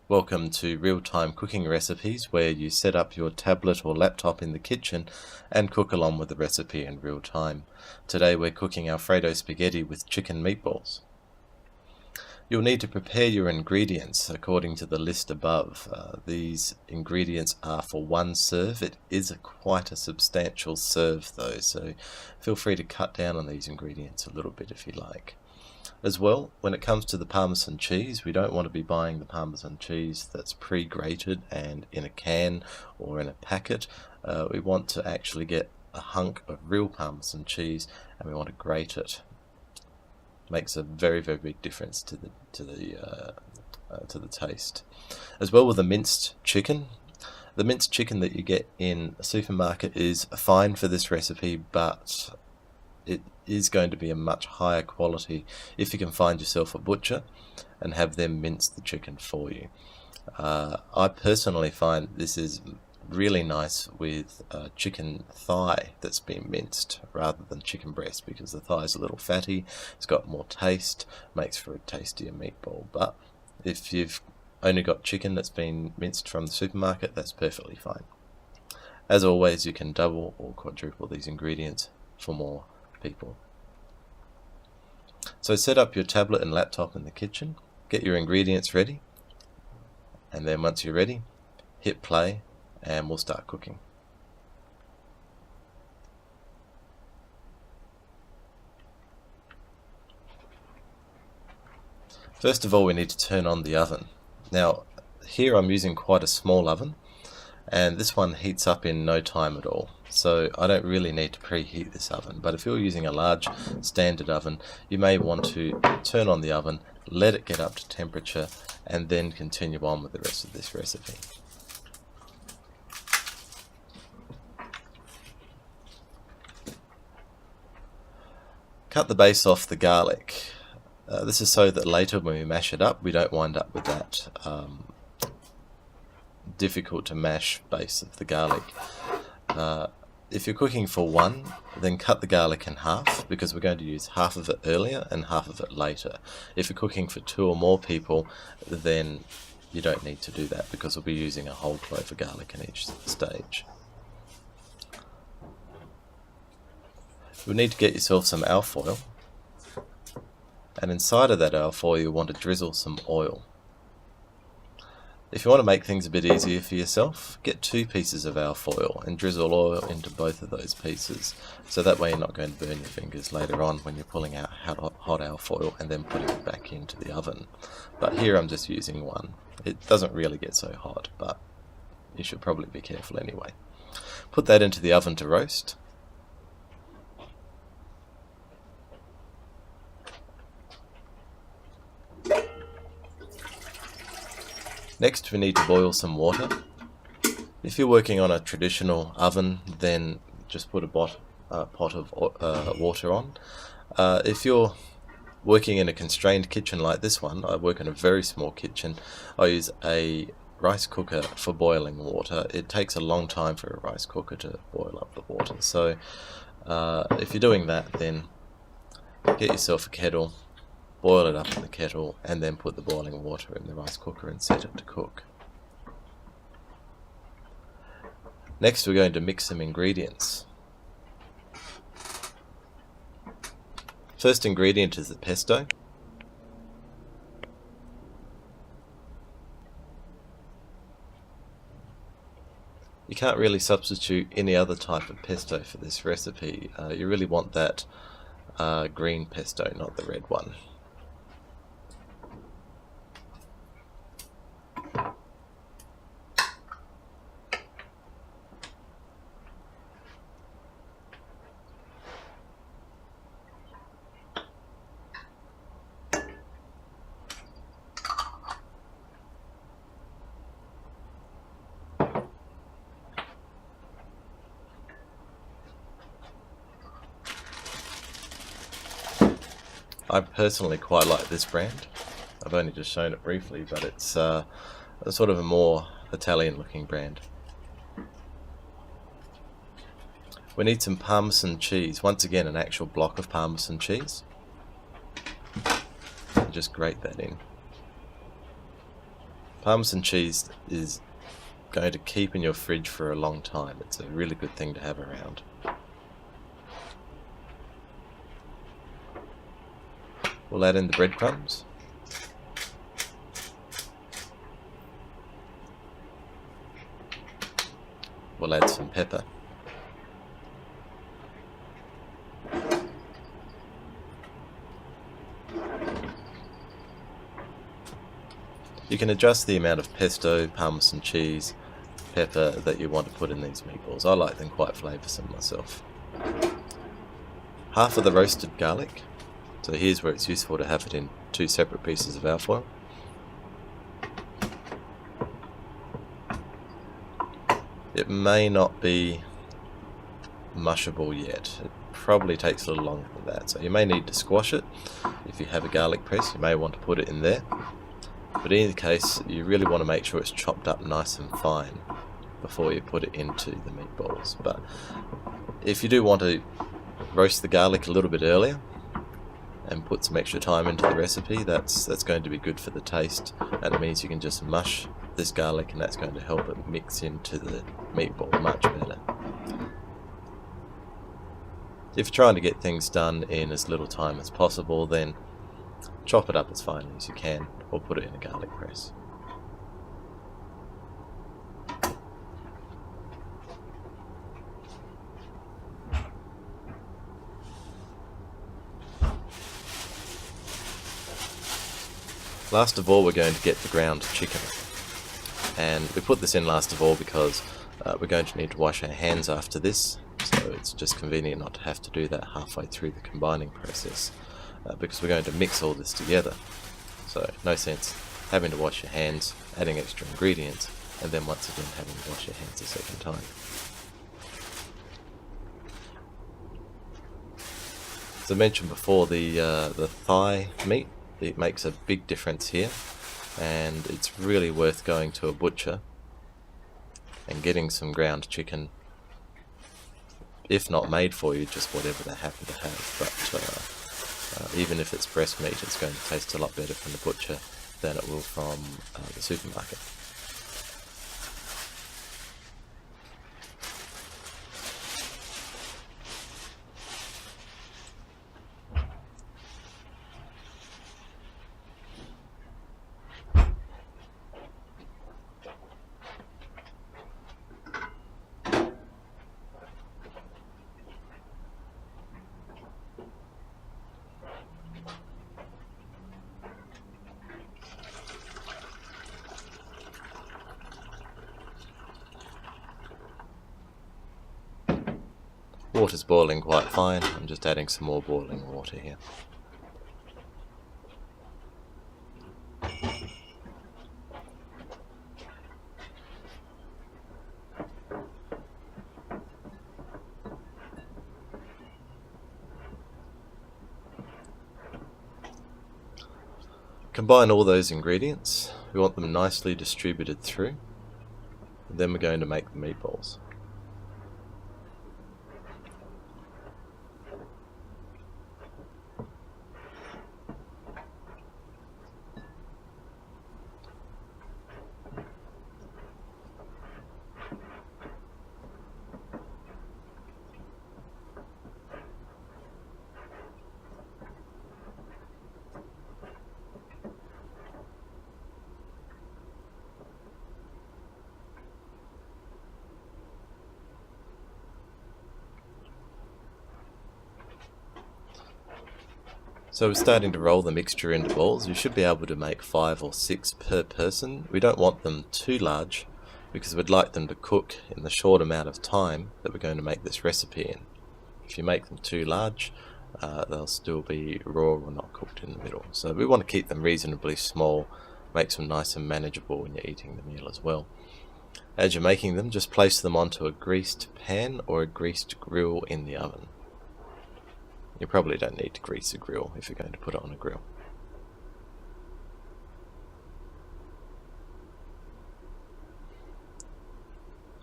Welcome to real-time cooking recipes where you set up your tablet or laptop in the kitchen and cook along with the recipe in real time. Today we're cooking Alfredo spaghetti with chicken meatballs. You'll need to prepare your ingredients according to the list above. These ingredients are for one serve. It is quite a substantial serve though, so feel free to cut down on these ingredients a little bit if you like. As well, when it comes to the Parmesan cheese, we don't want to be buying the Parmesan cheese that's pre-grated and in a can or in a packet. We want to actually get a hunk of real Parmesan cheese and we want to grate it. Makes a very, very big difference to the taste. As well with the minced chicken. The minced chicken that you get in a supermarket is fine for this recipe, but it is going to be a much higher quality if you can find yourself a butcher and have them mince the chicken for you. I personally find this is really nice with chicken thigh that's been minced rather than chicken breast, because the thigh is a little fatty, it's got more taste, makes for a tastier meatball. But if you've only got chicken that's been minced from the supermarket, that's perfectly fine. As always, you can double or quadruple these ingredients for more people. So set up your tablet and laptop in the kitchen, get your ingredients ready, and then once you're ready, hit play and we'll start cooking. First of all, we need to turn on the oven. Now here I'm using quite a small oven, and this one heats up in no time at all, so I don't really need to preheat this oven. But if you're using a large standard oven, you may want to turn on the oven, let it get up to temperature, and then continue on with the rest of this recipe. Cut the base off the garlic. This is so that later when we mash it up, we don't wind up with that difficult to mash base of the garlic. If you're cooking for one, then cut the garlic in half, because we're going to use half of it earlier and half of it later. If you're cooking for 2 or more people, then you don't need to do that, because we'll be using a whole clove of garlic in each stage. You'll need to get yourself some alfoil, and inside of that alfoil you want to drizzle some oil. If you want to make things a bit easier for yourself, get 2 pieces of alfoil and drizzle oil into both of those pieces, so that way you're not going to burn your fingers later on when you're pulling out hot alfoil and then putting it back into the oven. But here I'm just using 1. It doesn't really get so hot, but you should probably be careful anyway. Put that into the oven to roast. Next we need to boil some water. If you're working on a traditional oven, then just put a pot of water on. If you're working in a constrained kitchen like this one, I work in a very small kitchen, I use a rice cooker for boiling water. It takes a long time for a rice cooker to boil up the water, so if you're doing that, then get yourself a kettle, boil it up in the kettle, and then put the boiling water in the rice cooker and set it to cook. Next we're going to mix some ingredients. First ingredient is the pesto. You can't really substitute any other type of pesto for this recipe. You really want that green pesto, not the red one. I personally quite like this brand. I've only just shown it briefly, but it's a sort of a more Italian looking brand. We need some Parmesan cheese. Once again, an actual block of Parmesan cheese. Just grate that in. Parmesan cheese is going to keep in your fridge for a long time. It's a really good thing to have around. We'll add in the breadcrumbs. We'll add some pepper. You can adjust the amount of pesto, Parmesan cheese, pepper that you want to put in these meatballs. I like them quite flavoursome myself. Half of the roasted garlic. So here's where it's useful to have it in 2 separate pieces of alfoil. It may not be mushable yet. It probably takes a little longer than that. So you may need to squash it. If you have a garlic press, you may want to put it in there. But in either case, you really want to make sure it's chopped up nice and fine before you put it into the meatballs. But if you do want to roast the garlic a little bit earlier and put some extra time into the recipe, that's going to be good for the taste, and it means you can just mush this garlic and that's going to help it mix into the meatball much better. If you're trying to get things done in as little time as possible, then chop it up as finely as you can or put it in a garlic press. Last of all, we're going to get the ground chicken, and we put this in last of all because we're going to need to wash our hands after this, so it's just convenient not to have to do that halfway through the combining process, because we're going to mix all this together. So no sense having to wash your hands, adding extra ingredients, and then once again having to wash your hands a second time. As I mentioned before, the thigh meat, it makes a big difference here, and it's really worth going to a butcher and getting some ground chicken, if not made for you, just whatever they happen to have. But even if it's breast meat, it's going to taste a lot better from the butcher than it will from the supermarket. Water's boiling quite fine. I'm just adding some more boiling water here. Combine all those ingredients. We want them nicely distributed through. And then we're going to make the meatballs. So we're starting to roll the mixture into balls. You should be able to make 5 or 6 per person. We don't want them too large because we'd like them to cook in the short amount of time that we're going to make this recipe in. If you make them too large, they'll still be raw or not cooked in the middle. So we want to keep them reasonably small, make them nice and manageable when you're eating the meal as well. As you're making them, just place them onto a greased pan or a greased grill in the oven. You probably don't need to grease a grill if you're going to put it on a grill.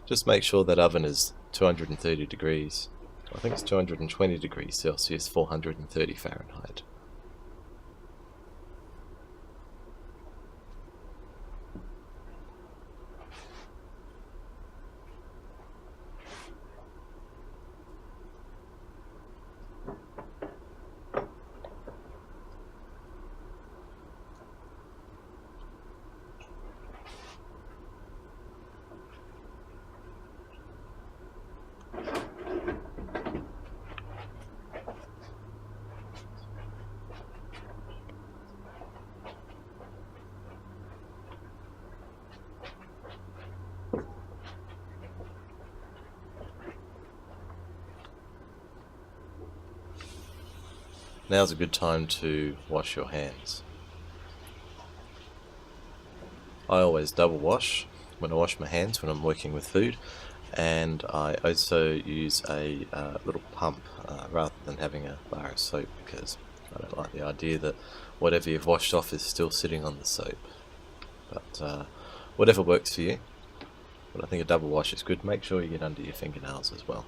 Just make sure that oven is 230 degrees. I think it's 220 degrees Celsius, 430 Fahrenheit. Now's a good time to wash your hands. I always double wash when I wash my hands when I'm working with food, and I also use a little pump rather than having a bar of soap, because I don't like the idea that whatever you've washed off is still sitting on the soap. But whatever works for you. But I think a double wash is good. Make sure you get under your fingernails as well.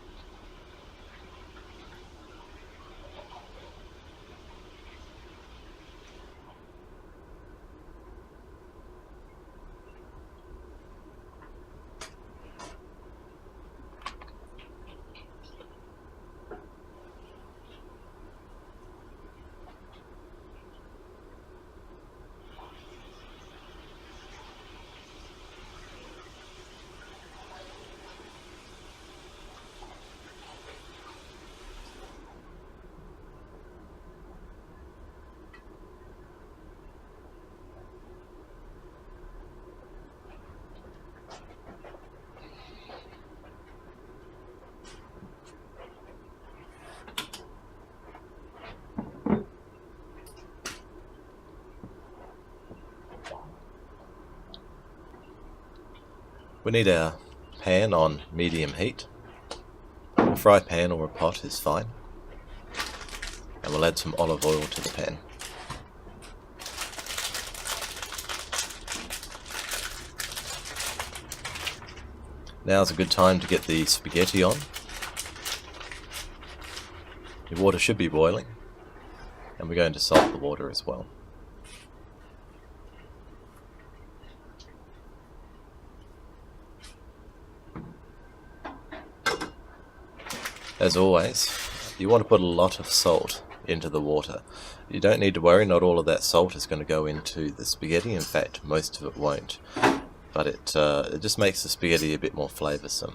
We need our pan on medium heat. A fry pan or a pot is fine. And we'll add some olive oil to the pan. Now's a good time to get the spaghetti on. Your water should be boiling, and we're going to salt the water as well. As always, you want to put a lot of salt into the water. You don't need to worry, not all of that salt is going to go into the spaghetti. In fact, most of it won't. But it just makes the spaghetti a bit more flavoursome.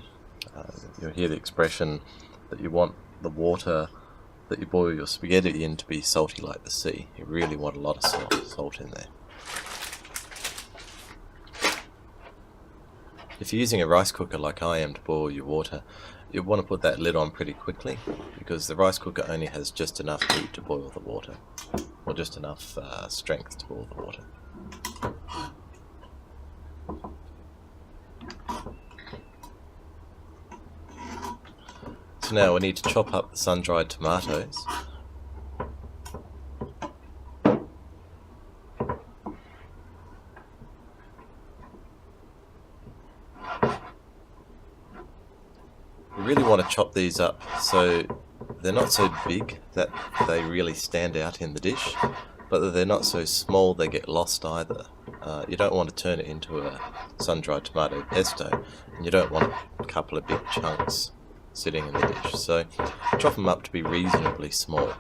You'll hear the expression that you want the water that you boil your spaghetti in to be salty like the sea. You really want a lot of salt in there. If you're using a rice cooker like I am to boil your water, you want to put that lid on pretty quickly, because the rice cooker only has just enough heat to boil the water, or just enough strength to boil the water. So now we need to chop up the sun-dried tomatoes. You really want to chop these up so they're not so big that they really stand out in the dish, but that they're not so small they get lost either. You don't want to turn it into a sun-dried tomato pesto, and you don't want a couple of big chunks sitting in the dish. So chop them up to be reasonably small.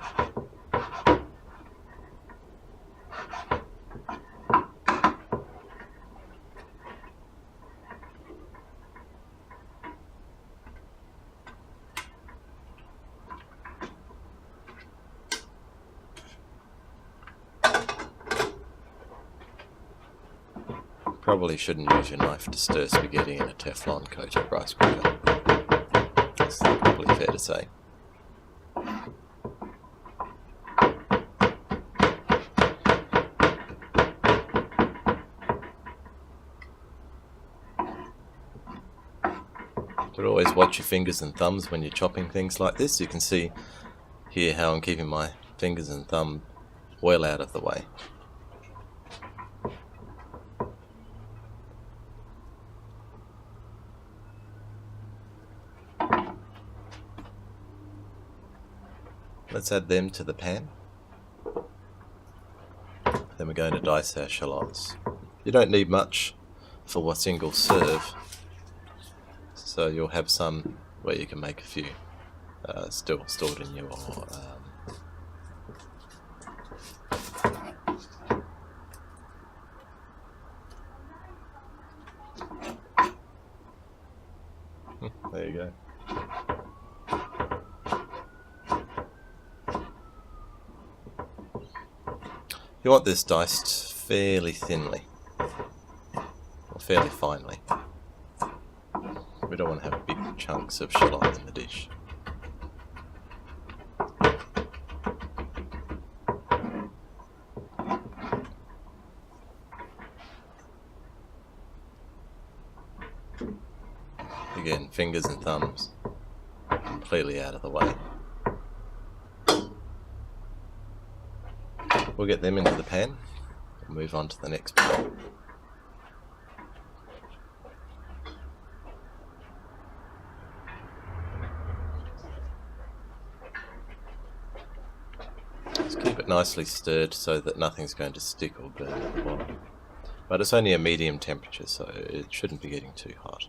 Probably shouldn't use your knife to stir spaghetti in a Teflon coated rice cooker. That's probably fair to say. But always watch your fingers and thumbs when you're chopping things like this. You can see here how I'm keeping my fingers and thumb well out of the way. Let's add them to the pan. Then we're going to dice our shallots. You don't need much for a single serve, so you'll have some where you can make a few still stored in your there you go. You want this diced fairly thinly, or fairly finely. We don't want to have big chunks of shallot in the dish. Again, fingers and thumbs completely out of the way. We'll get them into the pan and move on to the next part. Just keep it nicely stirred so that nothing's going to stick or burn at the bottom. But it's only a medium temperature, so it shouldn't be getting too hot.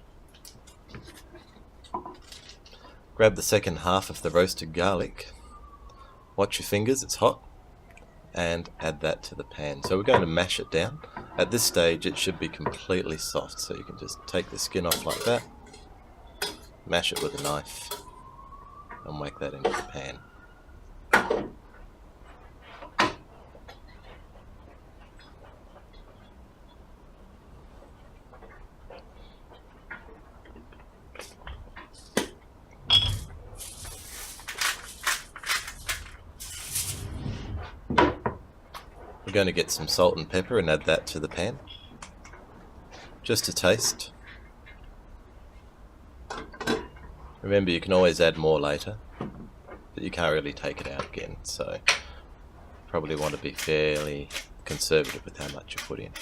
Grab the second half of the roasted garlic. Watch your fingers, it's hot. And add that to the pan. So we're going to mash it down. At this stage it should be completely soft, so you can just take the skin off like that, mash it with a knife, and whack that into the pan. We're going to get some salt and pepper and add that to the pan, just to taste. Remember, you can always add more later, but you can't really take it out again, so probably want to be fairly conservative with how much you put in.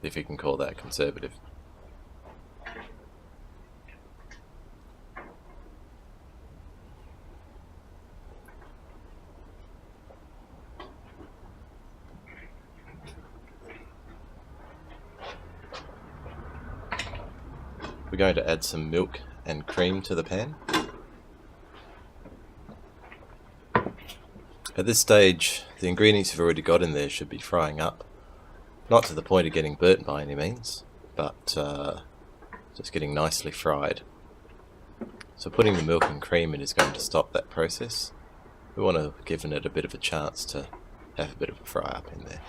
If you can call that conservative. We're going to add some milk and cream to the pan. At this stage, the ingredients you've already got in there should be frying up. Not to the point of getting burnt by any means, but just getting nicely fried. So putting the milk and cream in is going to stop that process. We want to give it a bit of a chance to have a bit of a fry up in there.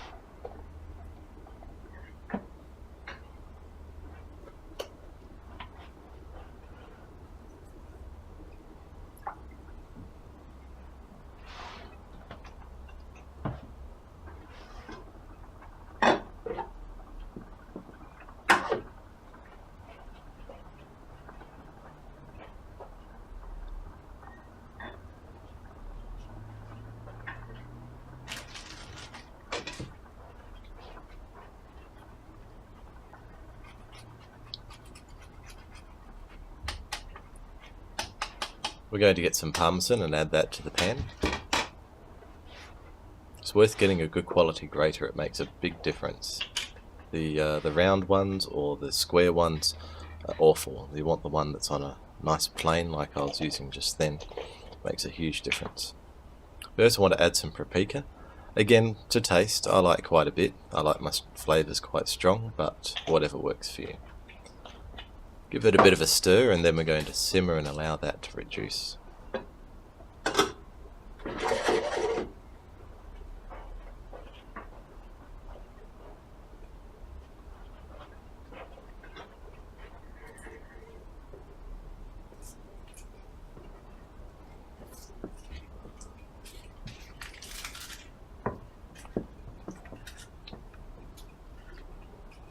We're going to get some parmesan and add that to the pan. It's worth getting a good quality grater, it makes a big difference. The round ones or the square ones are awful. You want the one that's on a nice plane like I was using just then. Makes a huge difference. We also want to add some paprika. Again, to taste, I like quite a bit. I like my flavours quite strong, but whatever works for you. Give it a bit of a stir and then we're going to simmer and allow that to reduce.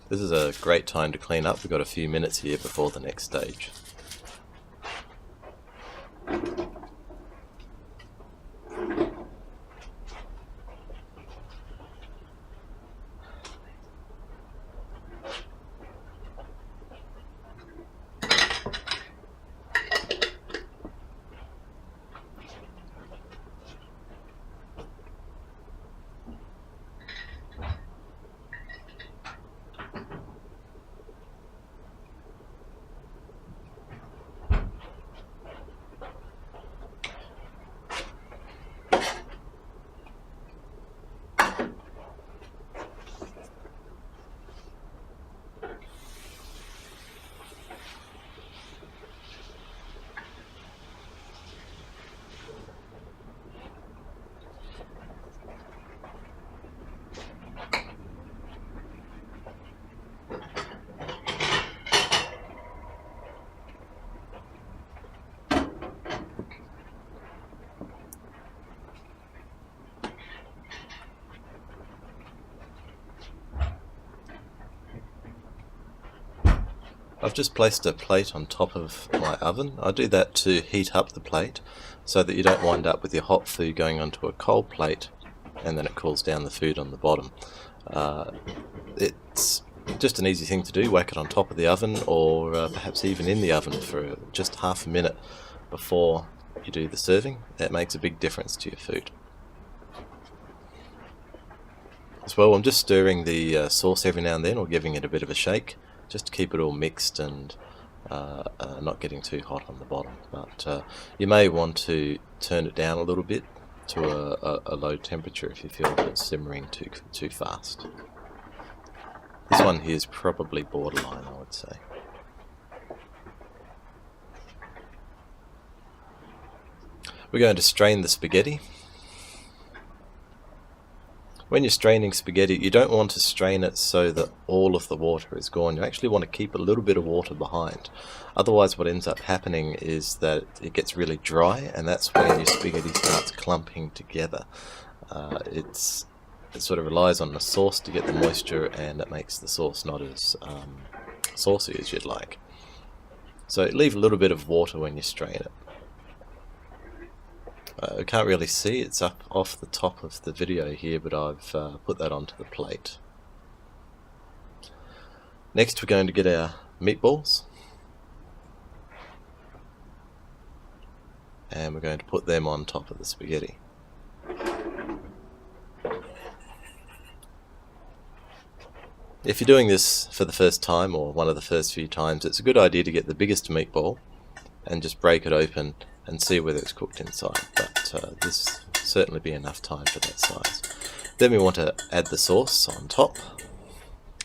This is a great time to clean up. We've got a few minutes here before the next stage. I've just placed a plate on top of my oven. I do that to heat up the plate so that you don't wind up with your hot food going onto a cold plate and then it cools down the food on the bottom. It's just an easy thing to do. Whack it on top of the oven, or perhaps even in the oven for just half a minute before you do the serving. That makes a big difference to your food. As well, I'm just stirring the sauce every now and then, or giving it a bit of a shake, just to keep it all mixed and not getting too hot on the bottom. But you may want to turn it down a little bit to a low temperature if you feel that it's simmering too fast. This one here is probably borderline, I would say. We're going to strain the spaghetti. When you're straining spaghetti, you don't want to strain it so that all of the water is gone. You actually want to keep a little bit of water behind. Otherwise, what ends up happening is that it gets really dry, and that's when your spaghetti starts clumping together. It sort of relies on the sauce to get the moisture, and it makes the sauce not as saucy as you'd like. So leave a little bit of water when you strain it. I can't really see, it's up off the top of the video here, but I've put that onto the plate. Next we're going to get our meatballs, and we're going to put them on top of the spaghetti. If you're doing this for the first time, or one of the first few times, it's a good idea to get the biggest meatball and just break it open and see whether it's cooked inside, but this will certainly be enough time for that size. Then we want to add the sauce on top,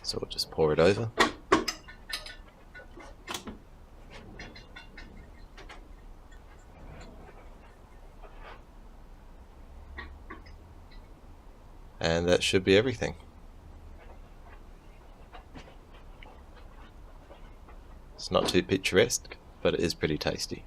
so we'll just pour it over. And that should be everything. It's not too picturesque, but it is pretty tasty.